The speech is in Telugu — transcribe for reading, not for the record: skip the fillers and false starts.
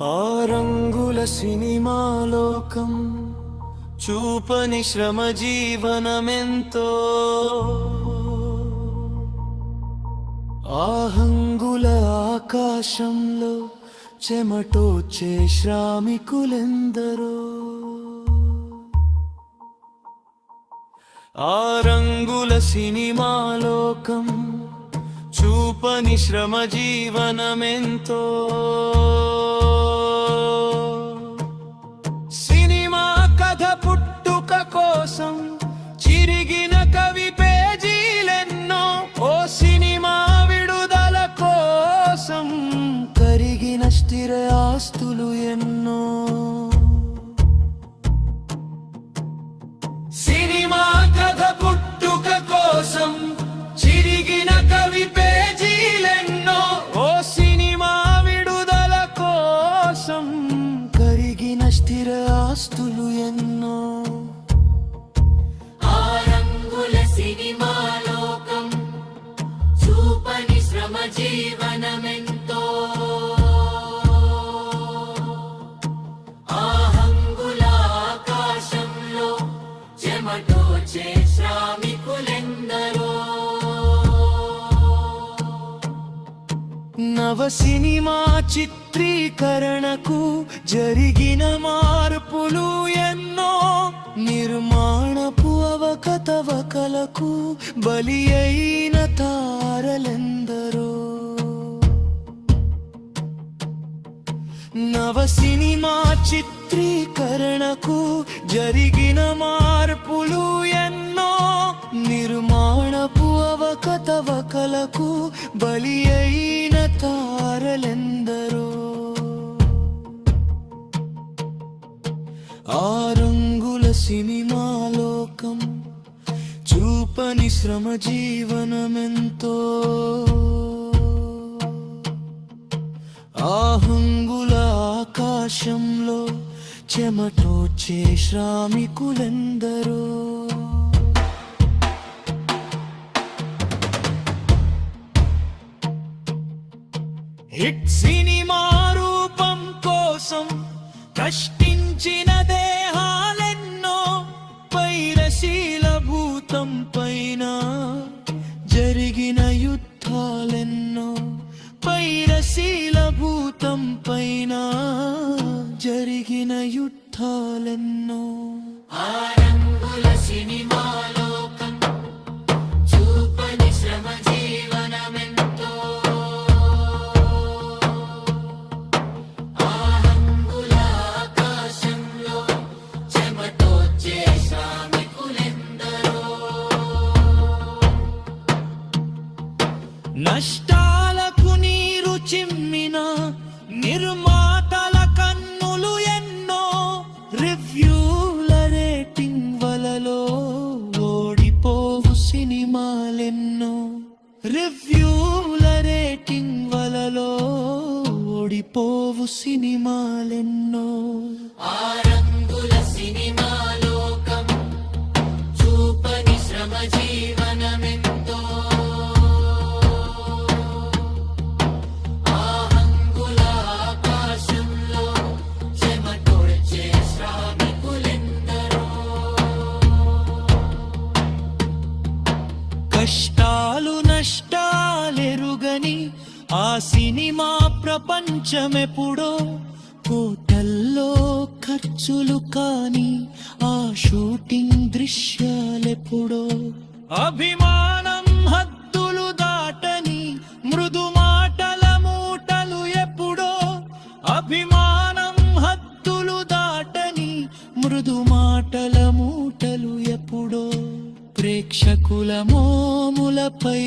ఆ రంగుల సినిమాలోకం చూపని శ్రమ జీవనమెంతో, ఆ హంగుల ఆకాశంలో చెమటోచే శ్రామికులెందరో. ఆ రంగుల సినిమాలోకం చూపని శ్రమ జీవనమెంతో, సినిమా కథ పుట్టుక కోసం చిరిగిన కవి పేజీలెన్నో, ఓ సినిమా విడుదల కోసం కరిగిన స్థిర ఆస్తులు ఎన్నో. సినిమా కథ పుట్టుక కోసం చిరిగిన కవి పేజీలెన్నో, ఓ సినిమా విడుదల కోసం కరిగిన స్థిర ఆస్తులు ఎన్నో. ఆ రంగుల సినిమాలోకం చూపని శ్రమ జీవనమెంతో, ఆ హంగుల ఆకాశంలో చెమటోచే శ్రామికులెందరో. నవ సినిమా చిత్రీకరణకు జరిగిన మార్పులు ఎన్నో, నిర్మాణపు అవకతవకలకు బలి అయిన తారలెందరో. నవ సినిమా చిత్రీకరణకు జరిగిన మార్పులు ఎన్నో, నిర్మాణపు అవకతవకలకు బలి అయిన తారలెందరో. ఆ రంగుల సినిమాలోకం చూపని శ్రమ జీవనమెంతో, ఆ హంగుల ఆకాశంలో చెమటోచే శ్రామికులెందరో. హిట్ సినిమా రూపం కోసం కష్టించిన దేహాలెన్నో, పైరశీల భూతం పైన జరిగిన యుద్ధాలెన్నో, పైరశీల భూతం పైన జరిగిన యుద్ధాలెన్నో. ఆ రంగుల సినిమాలోకం చూపని శ్రమ జీవనమెంతో, ఆ హంగుల ఆకాశంలో చెమటోచే శ్రామికులెందరో. నష్టాలకు నీరు చిమ్మిన నిర్మాతల కన్నులు ఎన్నో, రివ్యూల రేటింగ్ వలలో ఓడిపోవు సినిమాలెన్నో, రివ్యూల రేటింగ్ వలలో ఓడిపోవు సినిమాలెన్నో. ఆ రంగుల సినిమాలోకం చూపని శ్రమ జీవనమెంతో, ఆ హంగుల ఆకాశంలో చెమటోచే శ్రామికులెందరో. కష్టాలు నష్టాలెరుగని ఆ సినిమా ప్రపంచమెప్పుడో, కోటల్లో ఖర్చులు కాని ఆ షూటింగ్ దృశ్యాలెప్పుడో, అభిమానం హద్దులు దాటని మృదు మాటల మూటలు ఎప్పుడో, అభిమానం హద్దులు దాటని మృదు మాటల మూటలు ఎప్పుడో. ప్రేక్షకుల మోములపై